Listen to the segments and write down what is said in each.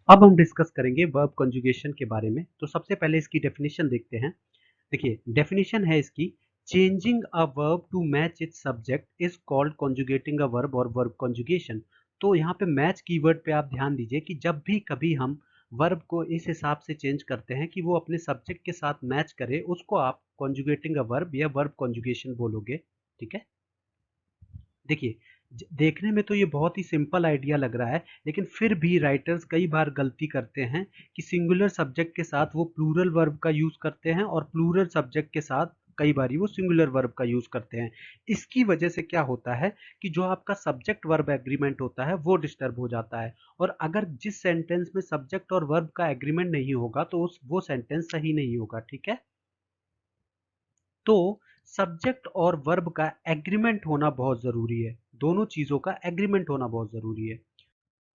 अब हम डिस्कस करेंगे वर्ब कॉन्जुगेशन के बारे में। तो सबसे पहले इसकी डेफिनेशन देखते हैं। देखिए डेफिनेशन है इसकी, changing a verb to match its subject is called conjugating a verb और वर्ब कॉन्जुगेशन। तो यहाँ पे मैच कीवर्ड पे आप ध्यान दीजिए कि जब भी कभी हम वर्ब को इस हिसाब से चेंज करते हैं कि वो अपने सब्जेक्ट के साथ मैच करे, उसको आप कॉन्जुगेटिंग अ वर्ब या वर्ब कॉन्जुगेशन बोलोगे। ठीक है, देखिए देखने में तो ये बहुत ही सिंपल आइडिया लग रहा है, लेकिन फिर भी राइटर्स कई बार गलती करते हैं कि सिंगुलर सब्जेक्ट के साथ वो प्लूरल वर्ब का यूज करते हैं और प्लूरल सब्जेक्ट के साथ कई बार वो सिंगुलर वर्ब का यूज करते हैं। इसकी वजह से क्या होता है कि जो आपका सब्जेक्ट वर्ब एग्रीमेंट होता है वो डिस्टर्ब हो जाता है, और अगर जिस सेंटेंस में सब्जेक्ट और वर्ब का एग्रीमेंट नहीं होगा तो वो सेंटेंस सही नहीं होगा। ठीक है, तो सब्जेक्ट और वर्ब का एग्रीमेंट होना बहुत जरूरी है, दोनों चीजों का एग्रीमेंट होना बहुत जरूरी है।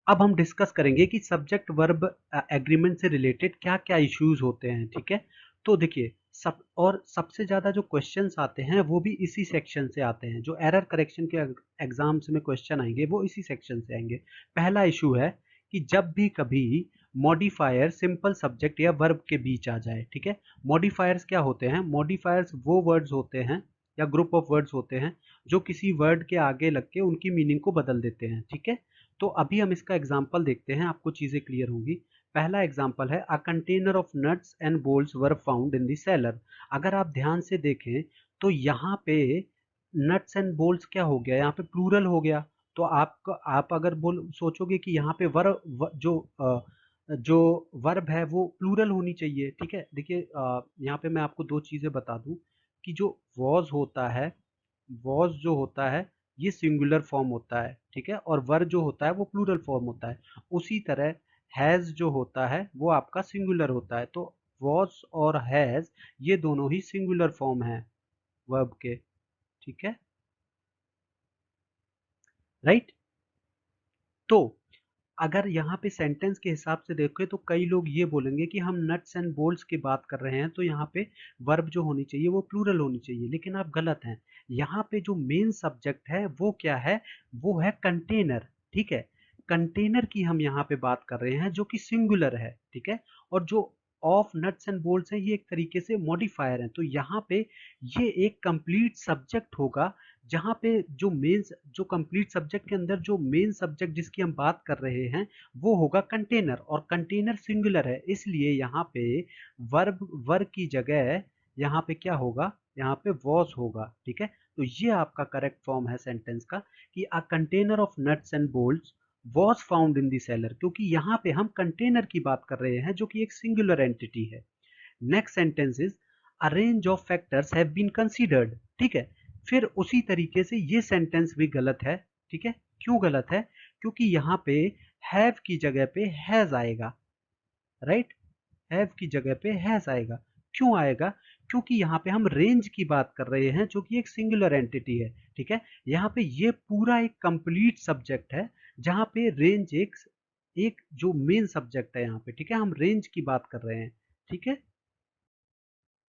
अब हम डिस्कस करेंगे कि सब्जेक्ट वर्ब एग्रीमेंट से रिलेटेड क्या क्या इश्यूज होते हैं। ठीक है, तो देखिए सबसे ज्यादा जो क्वेश्चंस आते हैं वो भी इसी सेक्शन से आते हैं, जो एरर करेक्शन के एग्जाम्स में क्वेश्चन आएंगे वो इसी सेक्शन से आएंगे। पहला इशू है कि जब भी कभी मॉडिफायर सिंपल सब्जेक्ट या वर्ब के बीच आ जाए। ठीक है, मॉडिफायर्स क्या होते हैं? मॉडिफायर्स वो वर्ड्स होते हैं या ग्रुप ऑफ वर्ड्स होते हैं जो किसी वर्ड के आगे लग के उनकी मीनिंग को बदल देते हैं। ठीक है, तो अभी हम इसका एग्जाम्पल देखते हैं, आपको चीजें क्लियर होंगी। पहला एग्जाम्पल है, a container of nuts and bolts were found in the cellar. अगर आप ध्यान से देखें तो यहाँ पे नट्स एंड बोल्ट्स क्या हो गया, यहाँ पे प्लूरल हो गया। तो आप अगर बोल सोचोगे कि यहाँ पे जो वर्ब है वो प्लूरल होनी चाहिए। ठीक है, देखिए यहाँ पे मैं आपको दो चीजें बता दूं कि जो वॉज होता है, वॉज जो होता है ये सिंगुलर फॉर्म होता है। ठीक है, और वर जो होता है वो प्लूरल फॉर्म होता है। उसी तरह हैज जो होता है वो आपका सिंगुलर होता है। तो वॉज और हैज ये दोनों ही सिंगुलर फॉर्म है वर्ब के। ठीक है, राइट। तो अगर यहाँ पे सेंटेंस के हिसाब से देखें तो कई लोग ये बोलेंगे कि हम नट्स एंड बोल्ट्स की बात कर रहे हैं तो यहाँ पे वर्ब जो होनी चाहिए वो प्लूरल होनी चाहिए, लेकिन आप गलत हैं। यहाँ पे जो मेन सब्जेक्ट है वो क्या है? वो है कंटेनर। ठीक है, कंटेनर की हम यहाँ पे बात कर रहे हैं जो कि सिंगुलर है। ठीक है, और जो ऑफ नट्स एंड बोल्ट्स है ये एक तरीके से मॉडिफायर है। तो यहाँ पे ये एक कंप्लीट सब्जेक्ट होगा, जहाँ पे जो कंप्लीट सब्जेक्ट के अंदर जो मेन सब्जेक्ट जिसकी हम बात कर रहे हैं वो होगा कंटेनर, और कंटेनर सिंगुलर है, इसलिए यहाँ पे वर्ब की जगह यहाँ पे क्या होगा? यहाँ पे वॉज होगा। ठीक है, तो ये आपका करेक्ट फॉर्म है सेंटेंस का कि a container of nuts and bolts was found in the cellar, क्योंकि यहाँ पे हम कंटेनर की बात कर रहे हैं जो कि एक सिंगुलर एंटिटी है। Next sentence is, a range of factors have been considered. ठीक है, फिर उसी तरीके से ये सेंटेंस भी गलत है। ठीक है, क्यों गलत है? क्योंकि यहाँ पे हैव की जगह पे हैज आएगा। राइट, हैव की जगह पे हैज आएगा। क्यों आएगा? क्योंकि यहाँ पे हम रेंज की बात कर रहे हैं जो कि एक सिंगुलर एंटिटी है। ठीक है, यहाँ पे ये पूरा एक कंप्लीट सब्जेक्ट है जहाँ पे रेंज एक एक जो मेन सब्जेक्ट है यहाँ पे। ठीक है, हम रेंज की बात कर रहे हैं। ठीक है,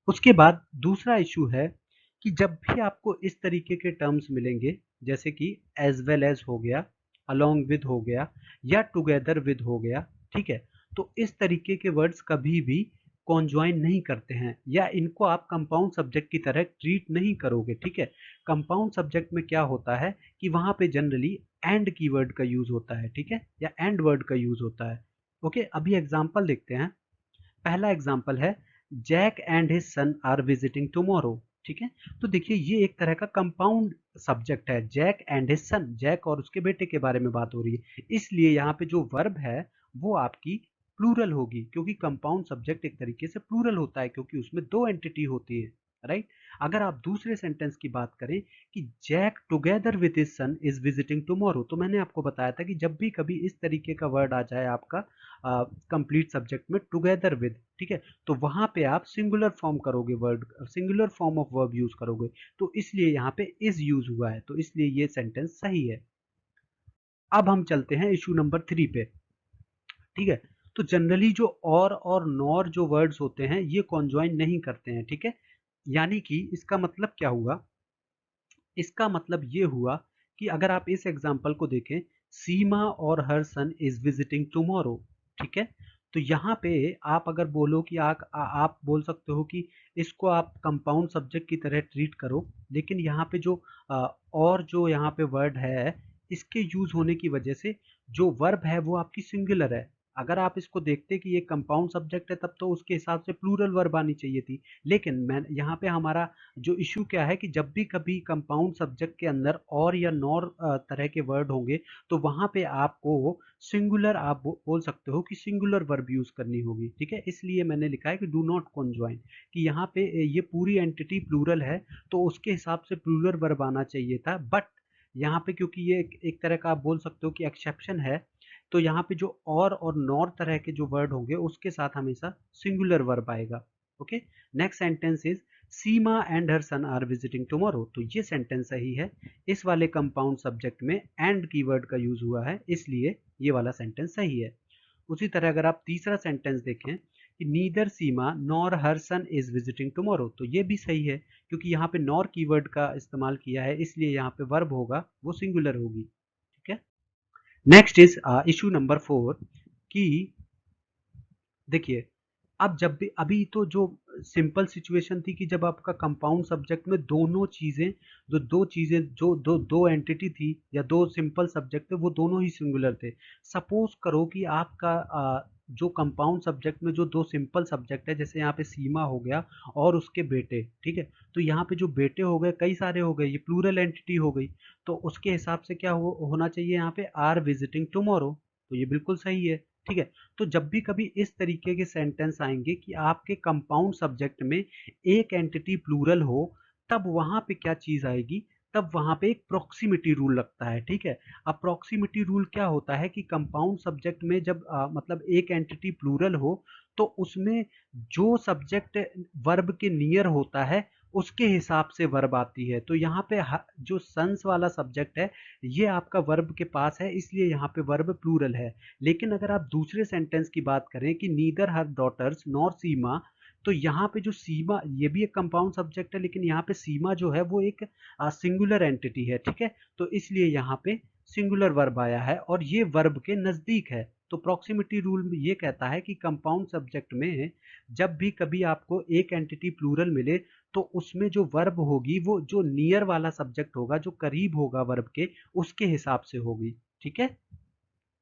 उसके बाद दूसरा इशू है कि जब भी आपको इस तरीके के टर्म्स मिलेंगे, जैसे कि एज वेल एज हो गया, अलोंग विद हो गया, या टुगेदर विद हो गया। ठीक है, तो इस तरीके के वर्ड्स कभी भी कॉन्जॉइन नहीं करते हैं, या इनको आप कंपाउंड सब्जेक्ट की तरह ट्रीट नहीं करोगे। ठीक है, कंपाउंड सब्जेक्ट में क्या होता है कि वहां पे जनरली एंड कीवर्ड का यूज होता है। ठीक है, या एंड वर्ड का यूज होता है। ओके, अभी एग्जांपल देखते हैं। पहला एग्जाम्पल है, Jack and his son are visiting tomorrow. ठीक है, तो देखिए ये एक तरह का कंपाउंड सब्जेक्ट है, Jack and his son, Jack और उसके बेटे के बारे में बात हो रही है, इसलिए यहाँ पे जो वर्ब है वो आपकी प्लूरल होगी, क्योंकि कंपाउंड सब्जेक्ट एक तरीके से प्लूरल होता है क्योंकि उसमें दो एंटिटी होती है। राइट, अगर आप दूसरे सेंटेंस की बात करें कि Jack together with his son is visiting tomorrow, तो मैंने आपको बताया था कि जब भी कभी इस तरीके का वर्ड आ जाए आपका कंप्लीट सब्जेक्ट में टुगेदर विद, ठीक है, तो वहां पे आप सिंगुलर फॉर्म करोगे, word singular form of verb use करोगे, तो इसलिए यहाँ पे इज यूज हुआ है, तो इसलिए ये सेंटेंस सही है। अब हम चलते हैं इशू नंबर 3 पे। ठीक है, तो जनरली जो और नॉर जो वर्ड्स होते हैं ये कॉन्जॉइन नहीं करते हैं। ठीक है, यानी कि इसका मतलब क्या हुआ इसका मतलब ये हुआ कि अगर आप इस एग्जाम्पल को देखें, सीमा और हर सन इज विजिटिंग टुमारो, ठीक है। तो यहाँ पे आप अगर बोलो कि आप बोल सकते हो कि इसको आप कंपाउंड सब्जेक्ट की तरह ट्रीट करो, लेकिन यहाँ पे जो और जो यहाँ पे वर्ड है, इसके यूज होने की वजह से जो वर्ब है वो आपकी सिंगुलर है। अगर आप इसको देखते कि ये कंपाउंड सब्जेक्ट है, तब तो उसके हिसाब से प्लूरल वर्ब आनी चाहिए थी। लेकिन मैं यहाँ पे हमारा जो इशू क्या है कि जब भी कभी कंपाउंड सब्जेक्ट के अंदर और या नॉर तरह के वर्ड होंगे, तो वहां पे आपको सिंगुलर, आप बोल सकते हो कि सिंगुलर वर्ब यूज करनी होगी, ठीक है। इसलिए मैंने लिखा है कि डू नॉट कॉन्जॉइन, कि यहाँ पे ये पूरी एंटिटी प्लूरल है, तो उसके हिसाब से प्लूरल वर्ब आना चाहिए था। बट यहाँ पे क्योंकि ये एक तरह का आप बोल सकते हो कि एक्सेप्शन है, तो यहाँ पे जो और नॉर तरह के जो वर्ड होंगे उसके साथ हमेशा सिंगुलर वर्ब आएगा। Okay, next sentence is Seema and her son are visiting tomorrow. तो ये सेंटेंस सही है। इस वाले कंपाउंड सब्जेक्ट में एंड कीवर्ड का यूज हुआ है, इसलिए ये वाला सेंटेंस सही है। उसी तरह अगर आप तीसरा सेंटेंस देखें कि neither Seema nor her son is visiting tomorrow, तो ये भी सही है, क्योंकि यहाँ पे नॉर कीवर्ड का इस्तेमाल किया है, इसलिए यहाँ पे वर्ब होगा वो सिंगुलर होगी, ठीक है। नेक्स्ट इज इशू नंबर 4 कि देखिए, अब जब भी अभी तो जो सिंपल सिचुएशन थी कि जब आपका कंपाउंड सब्जेक्ट में दोनों चीजें, जो दो चीजें, जो दो दो एंटिटी थी या दो सिंपल सब्जेक्ट थे, वो दोनों ही सिंगुलर थे। सपोज करो कि आपका जो कंपाउंड सब्जेक्ट में जो दो सिंपल सब्जेक्ट है, जैसे यहाँ पे सीमा हो गया और उसके बेटे, ठीक है। तो यहाँ पे जो बेटे हो गए, कई सारे हो गए, ये प्लूरल एंटिटी हो गई, तो उसके हिसाब से क्या होना चाहिए यहाँ पे, आर विजिटिंग टुमारो। तो ये बिल्कुल सही है, ठीक है। तो जब भी कभी इस तरीके के सेंटेंस आएंगे कि आपके कंपाउंड सब्जेक्ट में एक एंटिटी प्लूरल हो, तब वहां पे क्या चीज आएगी, तब वहां पे एक प्रॉक्सिमिटी रूल लगता है, ठीक है। अब प्रॉक्सिमिटी रूल क्या होता है कि कंपाउंड सब्जेक्ट में जब मतलब एक एंटिटी प्लूरल हो, तो उसमें जो सब्जेक्ट वर्ब के नियर होता है उसके हिसाब से वर्ब आती है। तो यहाँ पे जो सन्स वाला सब्जेक्ट है, ये आपका वर्ब के पास है, इसलिए यहाँ पे वर्ब प्लूरल है। लेकिन अगर आप दूसरे सेंटेंस की बात करें कि नीदर हर डॉटर्स नॉर सीमा, तो यहाँ पे जो सीमा, ये भी एक कंपाउंड सब्जेक्ट है, लेकिन यहाँ पे सीमा जो है वो एक सिंगुलर एंटिटी है, ठीक है। तो इसलिए यहाँ पे सिंगुलर वर्ब आया है और ये वर्ब के नजदीक है। तो प्रॉक्सिमिटी रूल ये कहता है कि कंपाउंड सब्जेक्ट में जब भी कभी आपको एक एंटिटी प्लूरल मिले, तो उसमें जो वर्ब होगी वो जो नियर वाला सब्जेक्ट होगा, जो करीब होगा वर्ब के, उसके हिसाब से होगी, ठीक है।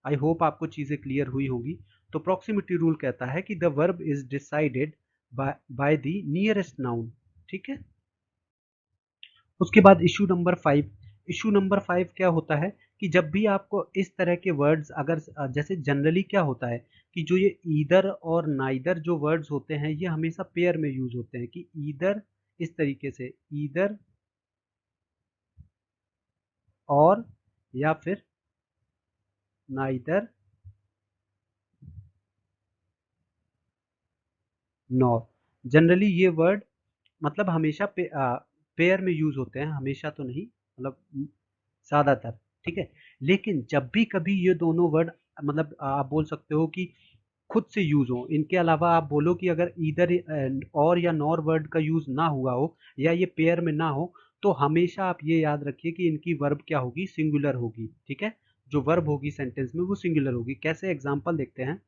आई होप आपको चीजें क्लियर हुई होगी। तो प्रॉक्सिमिटी रूल कहता है कि the verb is decided by the nearest noun, ठीक है। उसके बाद इशू नंबर 5। इशू नंबर 5 क्या होता है कि जब भी आपको इस तरह के वर्ड्स, अगर जैसे जनरली क्या होता है कि जो ये ईदर और नाइदर जो वर्ड्स होते हैं, ये हमेशा पेयर में यूज होते हैं, कि ईदर इस तरीके से, ईदर और, या फिर नाइदर नॉर। जनरली ये वर्ड मतलब हमेशा पेयर में यूज होते हैं, हमेशा तो नहीं, मतलब ज्यादातर, ठीक है। लेकिन जब भी कभी ये दोनों वर्ड, मतलब आप बोल सकते हो कि खुद से यूज हो, इनके अलावा आप बोलो कि अगर इधर और या नॉर वर्ड का यूज ना हुआ हो या ये पेयर में ना हो, तो हमेशा आप ये याद रखिए कि इनकी वर्ब क्या होगी, सिंगुलर होगी, ठीक है। जो वर्ब होगी सेंटेंस में वो सिंगुलर होगी। कैसे, एग्जांपल देखते हैं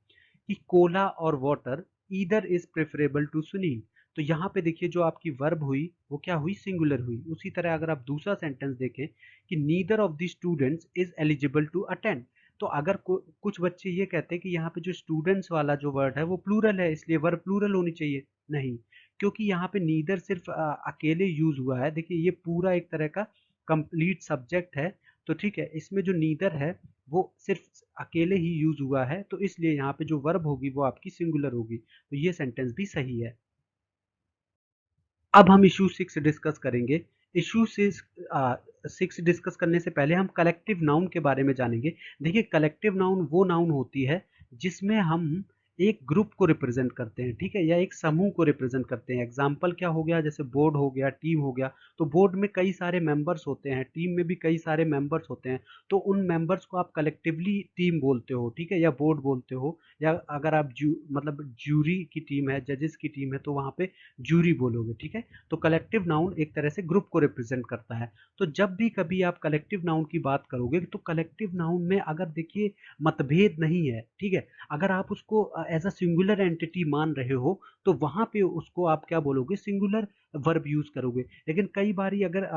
कि कोला और water either is preferable to Sunil. तो यहाँ पे देखिए जो आपकी वर्ब हुई वो क्या हुई, सिंगुलर हुई। उसी तरह अगर आप दूसरा सेंटेंस देखें कि neither of the students is eligible to attend, तो अगर कुछ बच्चे ये कहते हैं कि यहाँ पे जो स्टूडेंट्स वाला जो वर्ड है वो प्लूरल है, इसलिए वर्ब प्लूरल होनी चाहिए, नहीं, क्योंकि यहाँ पे नीदर सिर्फ अकेले यूज हुआ है। देखिए ये पूरा एक तरह का कंप्लीट सब्जेक्ट है, तो ठीक है, इसमें जो नीदर है वो सिर्फ अकेले ही यूज हुआ है, तो इसलिए यहाँ पे जो वर्ब होगी वो आपकी सिंगुलर होगी, तो ये सेंटेंस भी सही है। अब हम इशू 6 डिस्कस करेंगे। इशू 6 डिस्कस करने से पहले हम कलेक्टिव नाउन के बारे में जानेंगे। देखिए कलेक्टिव नाउन वो नाउन होती है जिसमें हम एक ग्रुप को रिप्रेजेंट करते हैं, ठीक है, या एक समूह को रिप्रेजेंट करते हैं। एग्जाम्पल क्या हो गया, जैसे बोर्ड हो गया, टीम हो गया। तो बोर्ड में कई सारे मेंबर्स होते हैं, टीम में भी कई सारे मेंबर्स होते हैं। तो उन मेंबर्स को आप कलेक्टिवली टीम बोलते हो, ठीक है, या बोर्ड बोलते हो। या अगर आप मतलब ज्यूरी की टीम है, जजेस की टीम है, तो वहां पे ज्यूरी बोलोगे, ठीक है। तो कलेक्टिव नाउन एक तरह से ग्रुप को रिप्रेजेंट करता है। तो जब भी कभी आप कलेक्टिव नाउन की बात करोगे, तो कलेक्टिव नाउन में अगर देखिए मतभेद नहीं है, ठीक है, अगर आप उसको एज अ सिंगुलर एंटिटी मान रहे हो, तो वहां पे उसको आप क्या बोलोगे, सिंगुलर वर्ब यूज करोगे। लेकिन कई बारी अगर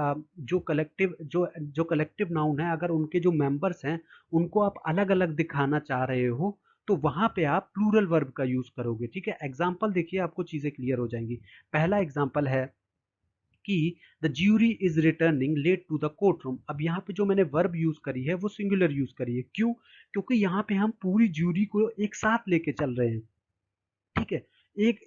जो कलेक्टिव नाउन है, अगर उनके जो मेंबर्स हैं उनको आप अलग अलग दिखाना चाह रहे हो, तो वहां पे आप प्लूरल वर्ब का यूज करोगे, ठीक है। एग्जाम्पल देखिए, आपको चीजें क्लियर हो जाएंगी। पहला एग्जाम्पल है कि the jury is returning late to the court room. अब यहाँ पे जो मैंने वर्ब यूज करी है वो सिंगुलर यूज करी है, क्यों? क्योंकि यहाँ पे हम पूरी ज्यूरी को एक साथ लेके चल रहे हैं, ठीक है। एक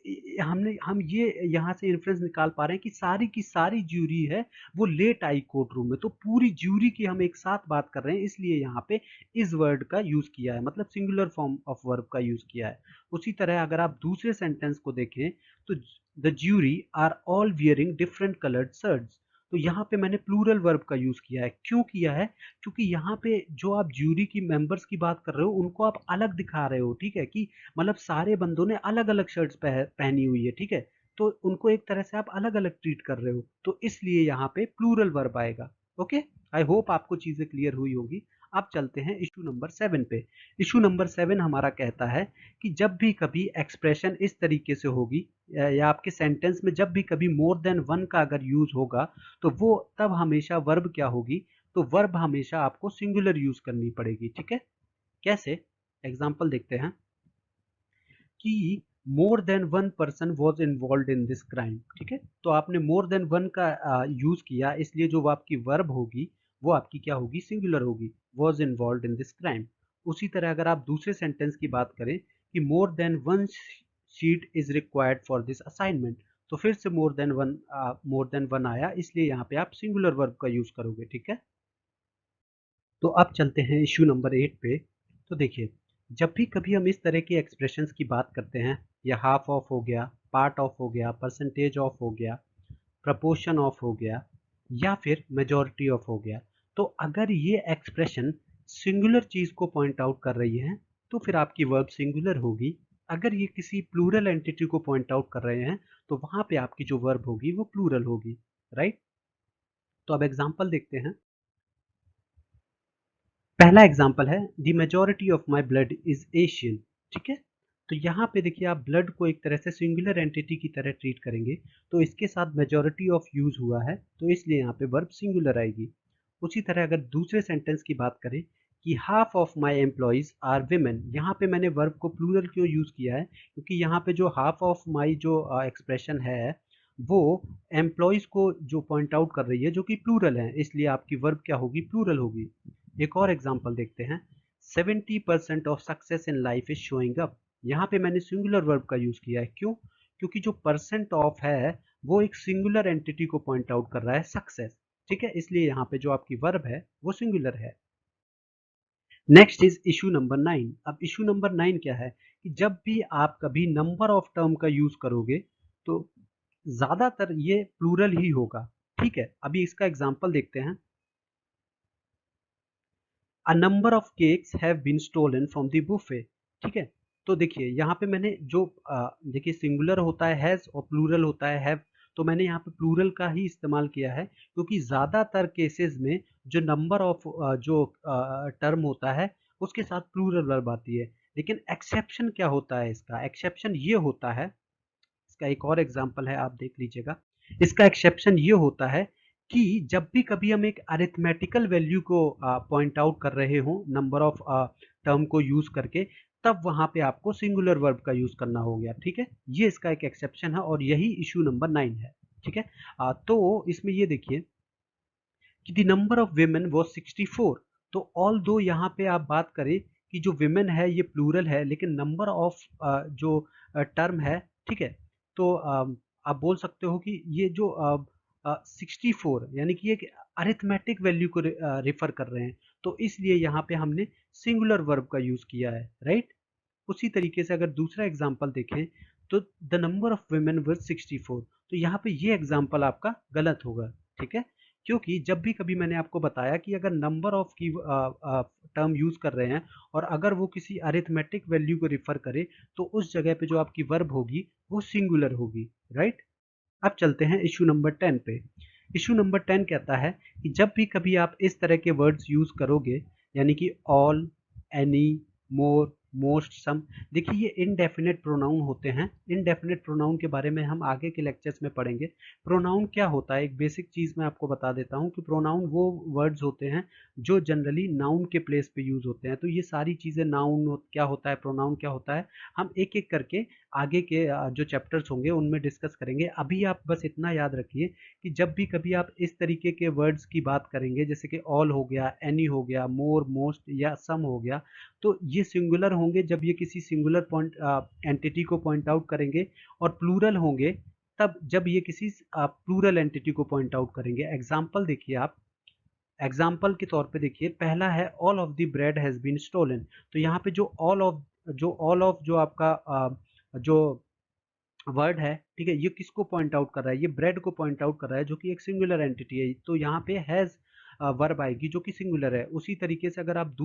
हम ये यहाँ से इन्फ्रेंस निकाल पा रहे हैं कि सारी की सारी ज्यूरी है वो लेट आई कोर्ट रूम में, तो पूरी ज्यूरी की हम एक साथ बात कर रहे हैं, इसलिए यहाँ पे इस वर्ड का यूज किया है, मतलब सिंगुलर फॉर्म ऑफ वर्ब का यूज किया है। उसी तरह अगर आप दूसरे सेंटेंस को देखें, तो the jury are all wearing different coloured shirts. तो यहाँ पे मैंने प्लूरल वर्ब का यूज किया है, क्यों किया है? क्योंकि यहाँ पे जो आप ज्यूरी की मेंबर्स की बात कर रहे हो उनको आप अलग दिखा रहे हो, ठीक है, कि मतलब सारे बंदों ने अलग अलग शर्ट्स पहनी हुई है, ठीक है। तो उनको एक तरह से आप अलग अलग ट्रीट कर रहे हो, तो इसलिए यहाँ पे प्लूरल वर्ब आएगा। ओके, आई होप आपको चीजें क्लियर हुई होगी। अब चलते हैं इशू नंबर 7 पे। इशू नंबर 7 हमारा कहता है कि जब भी कभी एक्सप्रेशन इस तरीके से होगी, या आपके सेंटेंस में जब भी कभी मोर देन वन का अगर यूज होगा, तो वो तब हमेशा वर्ब क्या होगी, तो वर्ब हमेशा आपको सिंगुलर यूज करनी पड़ेगी, ठीक है। कैसे? एग्जाम्पल देखते हैं कि more than one person was involve in this crime, ठीक है। तो आपने मोर देन वन का यूज किया, इसलिए जो आपकी वर्ब होगी वो आपकी क्या होगी, सिंगुलर होगी, was involve in this crime. उसी तरह अगर आप दूसरे सेंटेंस की बात करें कि more than one sheet is required for this assignment, तो फिर से मोर देन वन आया, इसलिए यहाँ पे आप सिंगुलर वर्ब का यूज करोगे, ठीक है। तो अब चलते हैं इश्यू नंबर 8 पे। तो देखिए, जब भी कभी हम इस तरह के एक्सप्रेशंस की बात करते हैं, या हाफ ऑफ हो गया, पार्ट ऑफ हो गया, परसेंटेज ऑफ हो गया, प्रपोर्शन ऑफ हो गया, या फिर मेजॉरिटी ऑफ हो गया, तो अगर ये एक्सप्रेशन सिंगुलर चीज को पॉइंट आउट कर रही है, तो फिर आपकी वर्ब सिंगुलर होगी। अगर ये किसी प्लूरल एंटिटी को पॉइंट आउट कर रहे हैं, तो वहां पे आपकी जो वर्ब होगी वो प्लूरल होगी, राइट। तो अब एग्जांपल देखते हैं। पहला एग्जाम्पल है, the majority of my blood is Asian, ठीक है। तो यहाँ पे देखिए, आप ब्लड को एक तरह से सिंगुलर एंटिटी की तरह ट्रीट करेंगे, तो इसके साथ मेजोरिटी ऑफ यूज हुआ है, तो इसलिए यहाँ पे वर्ब सिंगुलर आएगी। उसी तरह अगर दूसरे सेंटेंस की बात करें कि half of my employees are women, यहाँ पे मैंने वर्ब को प्लूरल क्यों यूज किया है, क्योंकि यहाँ पे जो हाफ ऑफ माई जो एक्सप्रेशन है वो एम्प्लॉयज को जो पॉइंट आउट कर रही है, जो कि प्लूरल है, इसलिए आपकी वर्ब क्या होगी, प्लूरल होगी। एक और एग्जांपल देखते हैं, 70% of success in life is showing up. यहाँ पे मैंने सिंगुलर वर्ब का यूज किया है, क्यों? क्योंकि जो परसेंट ऑफ है वो एक सिंगुलर एंटिटी को पॉइंट आउट कर रहा है, सक्सेस, ठीक है, इसलिए यहाँ पे जो आपकी वर्ब है वो सिंगुलर है। Next is issue number 9। अब इशू नंबर 9 क्या है, कि जब भी आप कभी नंबर ऑफ टर्म का यूज करोगे, तो ज्यादातर ये प्लूरल ही होगा, ठीक है। अभी इसका एग्जांपल देखते हैं। A number of cakes have been stolen from the buffet, ठीक है। तो देखिए यहाँ पे मैंने जो देखिए, सिंगुलर होता है हैज और प्लूरल होता है हैव, तो मैंने यहाँ पे प्लूरल का ही इस्तेमाल किया है, क्योंकि ज्यादातर केसेस में जो नंबर ऑफ जो टर्म होता है उसके साथ प्लूरल वर्ब आती है। लेकिन एक्सेप्शन क्या होता है, इसका एक्सेप्शन ये होता है, इसका एक और एग्जांपल है, आप देख लीजिएगा। इसका एक्सेप्शन ये होता है कि जब भी कभी हम एक अरिथमेटिकल वैल्यू को पॉइंट आउट कर रहे हो नंबर ऑफ टर्म को यूज करके, तब वहां पे आपको सिंगुलर वर्ब का यूज करना हो गया, ठीक है। ये इसका एक एक्सेप्शन है, और यही इशू नंबर 9 है, ठीक है। तो इसमें ये देखिए कि the number of women was 64। तो ऑल दो यहाँ पे आप बात करें कि जो विमेन है ये प्लूरल है, लेकिन नंबर ऑफ जो टर्म है, ठीक है, तो आप बोल सकते हो कि ये जो 64 यानी कि एक अरिथमेटिक वैल्यू को रिफर कर रहे हैं, तो इसलिए यहाँ पे हमने सिंगुलर वर्ब का यूज किया है, राइट। उसी तरीके से अगर दूसरा एग्जाम्पल देखें तो the number of women were 64, तो यहाँ पे ये एग्जाम्पल आपका गलत होगा, ठीक है। क्योंकि जब भी कभी मैंने आपको बताया कि अगर नंबर ऑफ की टर्म यूज कर रहे हैं और अगर वो किसी अरिथमेटिक वैल्यू को रिफर करे तो उस जगह पे जो आपकी वर्ब होगी वो सिंगुलर होगी, राइट। अब चलते हैं इशू नंबर 10 पे। इशू नंबर 10 कहता है कि जब भी कभी आप इस तरह के वर्ड्स यूज करोगे, यानी कि ऑल, एनी, मोर, मोस्ट, सम, देखिए ये इनडेफिनेट प्रोनाउन होते हैं। इनडेफिनेट प्रोनाउन के बारे में हम आगे के लेक्चर्स में पढ़ेंगे। प्रोनाउन क्या होता है, एक बेसिक चीज मैं आपको बता देता हूँ कि प्रोनाउन वो वर्ड्स होते हैं जो जनरली नाउन के प्लेस पे यूज होते हैं। तो ये सारी चीजें नाउन क्या होता है, प्रोनाउन क्या होता है, हम एक एक करके आगे के जो चैप्टर्स होंगे उनमें डिस्कस करेंगे। अभी आप बस इतना याद रखिए कि जब भी कभी आप इस तरीके के वर्ड्स की बात करेंगे, जैसे कि ऑल हो गया, एनी हो गया, मोर, मोस्ट या सम हो गया, तो ये सिंगुलर होंगे जब ये किसी सिंगुलर पॉइंट एंटिटी को पॉइंट आउट करेंगे, और प्लूरल होंगे तब जब ये किसी प्लूरल एंटिटी को पॉइंट आउट करेंगे। एग्जाम्पल देखिए आप, एग्जाम्पल के तौर पे देखिए, पहला है all of the bread has been stolen. तो यहाँ पे जो ऑल ऑफ जो आपका जो वर्ड है, ठीक है, ये किसको पॉइंट आउट कर रहा है, ये ब्रेड को पॉइंट आउट कर रहा है जो कि एक सिंगुलर एंटिटी है। तो यहाँ पे हैज वर्ब आएगी जो कि सिंगुलर है। उसी तरीके से अगर आप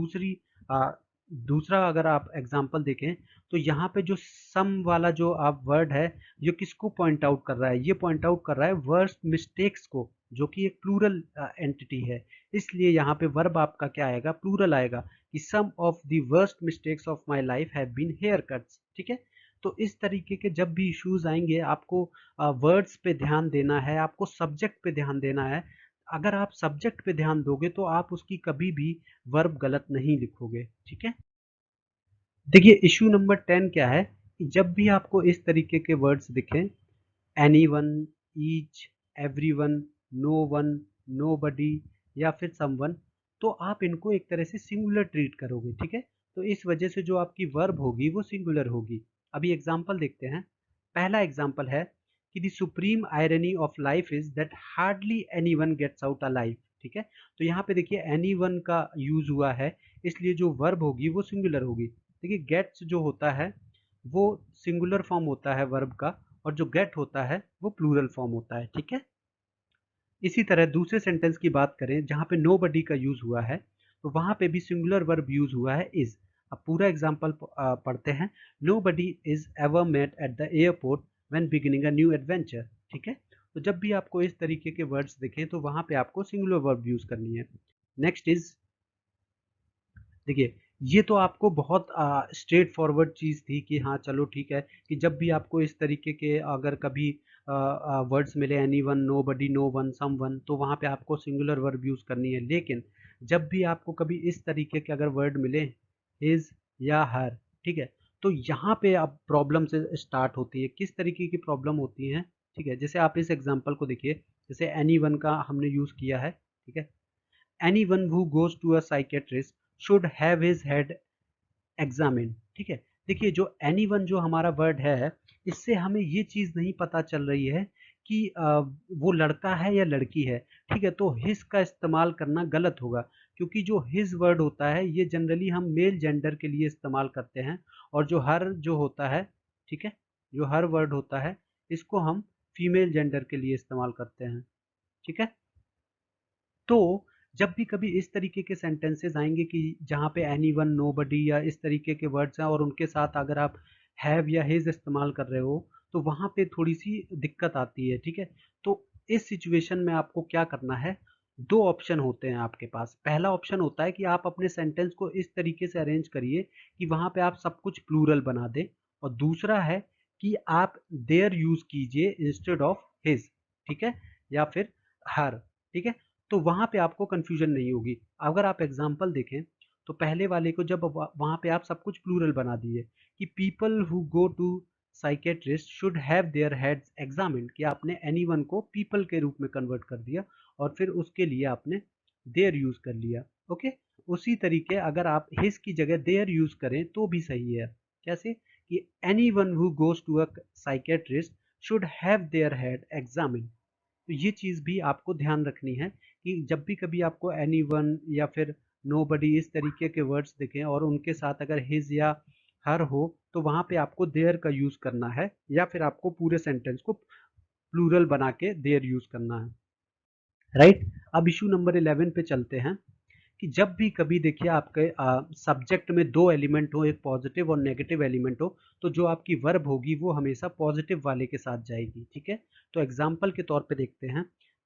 दूसरा अगर आप एग्जांपल देखें तो यहाँ पे जो सम वाला जो आप वर्ड है, ये किसको पॉइंट आउट कर रहा है, ये पॉइंट आउट कर रहा है वर्स्ट मिस्टेक्स को, जो कि एक प्लूरल एंटिटी है। इसलिए यहाँ पे वर्ब आपका क्या आएगा, प्लूरल आएगा कि some of the worst mistakes of my life have been haircuts, ठीक है। तो इस तरीके के जब भी इश्यूज आएंगे आपको वर्ड्स पे ध्यान देना है, आपको सब्जेक्ट पे ध्यान देना है। अगर आप सब्जेक्ट पे ध्यान दोगे तो आप उसकी कभी भी वर्ब गलत नहीं लिखोगे, ठीक है। देखिए इशू नंबर 10 क्या है कि जब भी आपको इस तरीके के वर्ड्स दिखें, anyone, each, everyone, no one, nobody या फिर समवन, तो आप इनको एक तरह से सिंगुलर ट्रीट करोगे, ठीक है। तो इस वजह से जो आपकी वर्ब होगी वो सिंगुलर होगी। अभी एग्जाम्पल देखते हैं। पहला एग्जाम्पल है कि the supreme irony of life is that hardly anyone gets out alive, ठीक है। तो यहाँ पे देखिए एनी वन का यूज हुआ है, इसलिए जो वर्ब होगी वो सिंगुलर होगी। देखिए गेट्स जो होता है वो सिंगुलर फॉर्म होता है वर्ब का, और जो गेट होता है वो प्लूरल फॉर्म होता है, ठीक है। इसी तरह दूसरे सेंटेंस की बात करें जहां पे नो बडी का यूज हुआ है, तो वहां पे भी सिंगुलर वर्ब यूज हुआ है इज। अब पूरा एग्जाम्पल पढ़ते हैं। Nobody is ever met at the airport when beginning a new adventure, ठीक है। तो जब भी आपको इस तरीके के वर्ड्स दिखें तो वहां पे आपको सिंगुलर वर्ब यूज करनी है। नेक्स्ट इज, देखिए ये तो आपको बहुत स्ट्रेट फॉरवर्ड चीज़ थी कि हाँ चलो ठीक है, कि जब भी आपको इस तरीके के अगर कभी वर्ड्स मिले, एनी वन, नो बडी, नो वन, सम वन, तो वहाँ पे आपको सिंगुलर वर्ब यूज़ करनी है। लेकिन जब भी आपको कभी इस तरीके के अगर वर्ड मिले, हिज या हर, ठीक है, तो यहाँ पे अब प्रॉब्लम से स्टार्ट होती है। किस तरीके की प्रॉब्लम होती है, ठीक है, जैसे आप इस एग्जाम्पल को देखिए, जैसे एनी वन का हमने यूज़ किया है, ठीक है। Anyone who goes to a psychiatrist should have his head examine, ठीक है। देखिए जो एनीवन जो हमारा वर्ड है, इससे हमें ये चीज नहीं पता चल रही है कि वो लड़का है या लड़की है, ठीक है। तो हिज का इस्तेमाल करना गलत होगा, क्योंकि जो हिज वर्ड होता है ये जनरली हम मेल जेंडर के लिए इस्तेमाल करते हैं, और जो हर जो होता है, ठीक है, जो हर वर्ड होता है इसको हम फीमेल जेंडर के लिए इस्तेमाल करते हैं, ठीक है। तो जब भी कभी इस तरीके के सेंटेंसेस आएंगे कि जहाँ पे एनी वन, नो बडी या इस तरीके के वर्ड्स हैं और उनके साथ अगर आप हैव या हिज इस्तेमाल कर रहे हो, तो वहाँ पे थोड़ी सी दिक्कत आती है, ठीक है। तो इस सिचुएशन में आपको क्या करना है, दो ऑप्शन होते हैं आपके पास। पहला ऑप्शन होता है कि आप अपने सेंटेंस को इस तरीके से अरेंज करिए कि वहाँ पे आप सब कुछ प्लूरल बना दें, और दूसरा है कि आप देयर यूज कीजिए इंस्टेड ऑफ हिज, ठीक है, या फिर हर, ठीक है। तो वहाँ पे आपको कंफ्यूजन नहीं होगी। अगर आप एग्जाम्पल देखें तो पहले वाले को जब वहाँ पे आप सब कुछ प्लूरल बना दिए कि people who go to psychiatrist should have their heads examined, कि आपने एनीवन को पीपल के रूप में कन्वर्ट कर दिया और फिर उसके लिए आपने देयर यूज कर लिया, ओके। उसी तरीके अगर आप हिज की जगह देयर यूज करें तो भी सही है। कैसे कि anyone who goes to a psychiatrist should have their head examined. तो ये चीज़ भी आपको ध्यान रखनी है कि जब भी कभी आपको एनी वन या फिर नो बडी इस तरीके के वर्ड्स दिखें और उनके साथ अगर हिज या हर हो, तो वहां पे आपको देयर का यूज करना है, या फिर आपको पूरे सेंटेंस को प्लूरल बना के देयर यूज करना है, राइट। अब इशू नंबर 11 पे चलते हैं कि जब भी कभी देखिए आपके सब्जेक्ट में दो एलिमेंट हो, एक पॉजिटिव और नेगेटिव एलिमेंट हो, तो जो आपकी वर्ब होगी वो हमेशा पॉजिटिव वाले के साथ जाएगी, ठीक है। तो एग्जाम्पल के तौर पे देखते हैं।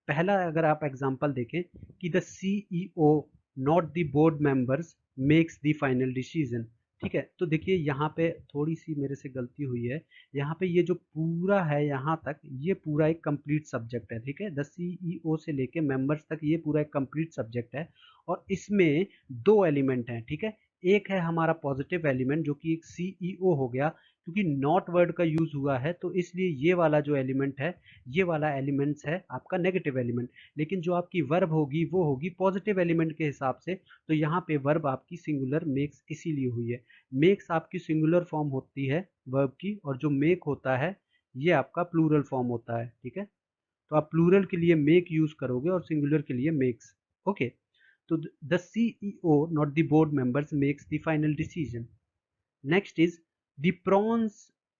पहला अगर आप एग्जाम्पल देखें कि the CEO not the board members makes the final decision, ठीक है। तो देखिए यहाँ पे थोड़ी सी मेरे से गलती हुई है, यहाँ पे ये जो पूरा है यहाँ तक, ये पूरा एक कंप्लीट सब्जेक्ट है, ठीक है। द CEO से लेके मेंबर्स तक ये पूरा एक कंप्लीट सब्जेक्ट है, और इसमें दो एलिमेंट हैं, ठीक है। एक है हमारा पॉजिटिव एलिमेंट जो कि एक CEO हो गया, क्योंकि नॉट वर्ड का यूज हुआ है तो इसलिए ये वाला जो एलिमेंट है, ये वाला एलिमेंट्स है आपका नेगेटिव एलिमेंट। लेकिन जो आपकी वर्ब होगी वो होगी पॉजिटिव एलिमेंट के हिसाब से, तो यहाँ पे वर्ब आपकी सिंगुलर मेक्स इसीलिए हुई है। मेक्स आपकी सिंगुलर फॉर्म होती है वर्ब की, और जो मेक होता है ये आपका प्लूरल फॉर्म होता है, ठीक है। तो आप प्लूरल के लिए मेक यूज करोगे और सिंगुलर के लिए मेक्स, ओके। तो the CEO not the board members makes the final decision. Next is the prawns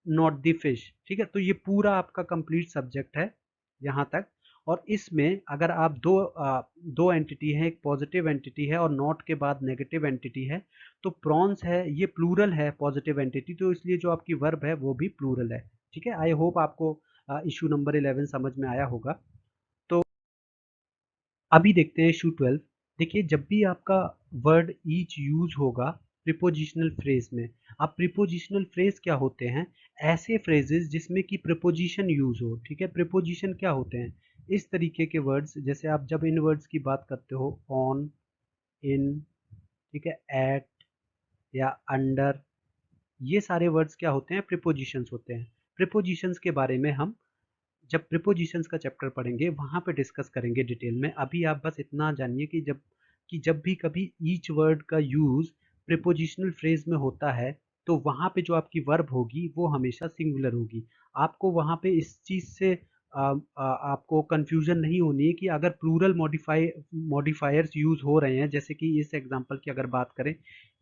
not the fish, ठीक है। तो ये पूरा आपका कंप्लीट सब्जेक्ट है यहाँ तक, और इसमें अगर आप दो एंटिटी है, एक पॉजिटिव एंटिटी है और नॉट के बाद नेगेटिव एंटिटी है, तो प्रॉन्स है ये प्लूरल है पॉजिटिव एंटिटी, तो इसलिए जो आपकी वर्ब है वो भी प्लूरल है, ठीक है। आई होप आपको इशू नंबर 11 समझ में आया होगा। तो अभी देखते हैं इशू 12। देखिए जब भी आपका वर्ड ईच यूज होगा प्रिपोजिशनल फ्रेज में, अब प्रिपोजिशनल फ्रेज क्या होते हैं, ऐसे फ्रेजेस जिसमें कि प्रिपोजिशन यूज हो, ठीक है। प्रिपोजिशन क्या होते हैं, इस तरीके के वर्ड्स, जैसे आप जब इन वर्ड्स की बात करते हो, ऑन, इन, ठीक है, एट या अंडर, ये सारे वर्ड्स क्या होते हैं, प्रिपोजिशंस होते हैं। प्रिपोजिशंस के बारे में हम जब प्रिपोजिशंस का चैप्टर पढ़ेंगे वहां पे डिस्कस करेंगे डिटेल में। अभी आप बस इतना जानिए कि जब भी कभी ईच वर्ड का यूज प्रिपोजिशनल फ्रेज में होता है, तो वहां पे जो आपकी वर्ब होगी वो हमेशा सिंगुलर होगी। आपको वहां पे इस चीज से आपको कंफ्यूजन नहीं होनी है कि अगर प्लूरल मॉडिफायर्स यूज हो रहे हैं, जैसे कि इस एग्जांपल की अगर बात करें,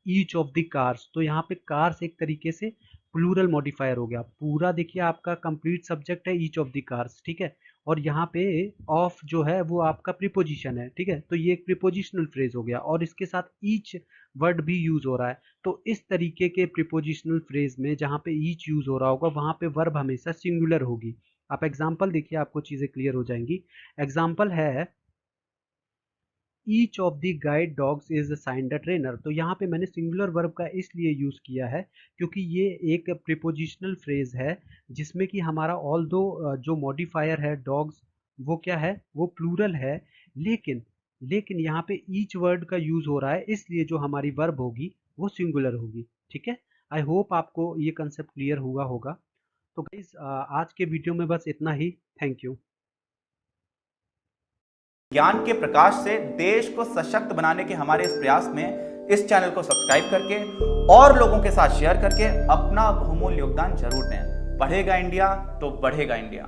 ईच ऑफ द कार्स, तो यहाँ पे कार्स एक तरीके से प्लूरल मॉडिफायर हो गया। पूरा देखिए आपका कंप्लीट सब्जेक्ट है ईच ऑफ द कार्स, ठीक है। और यहाँ पे ऑफ जो है वो आपका प्रीपोजिशन है, ठीक है। तो ये एक प्रीपोजिशनल फ्रेज हो गया, और इसके साथ ईच वर्ड भी यूज हो रहा है। तो इस तरीके के प्रीपोजिशनल फ्रेज में जहाँ पे ईच यूज हो रहा होगा वहां पे वर्ब हमेशा सिंगुलर होगी। आप एग्जाम्पल देखिए, आपको चीजें क्लियर हो जाएंगी। एग्जाम्पल है each of the guide dogs is assigned a trainer. तो यहाँ पे मैंने सिंगुलर वर्ब का इसलिए यूज किया है क्योंकि ये एक प्रीपोजिशनल फ्रेज है जिसमें कि हमारा ऑल दो जो मॉडिफायर है डॉग्स, वो क्या है, वो प्लूरल है, लेकिन लेकिन यहाँ पे ईच वर्ड का यूज हो रहा है, इसलिए जो हमारी वर्ब होगी वो सिंगुलर होगी, ठीक है। आई होप आपको ये कंसेप्ट क्लियर हुआ होगा। तो गाइस आज के वीडियो में बस इतना ही। Thank you. ज्ञान के प्रकाश से देश को सशक्त बनाने के हमारे इस प्रयास में इस चैनल को सब्सक्राइब करके और लोगों के साथ शेयर करके अपना बहुमूल्य योगदान जरूर दें। बढ़ेगा इंडिया तो बढ़ेगा इंडिया।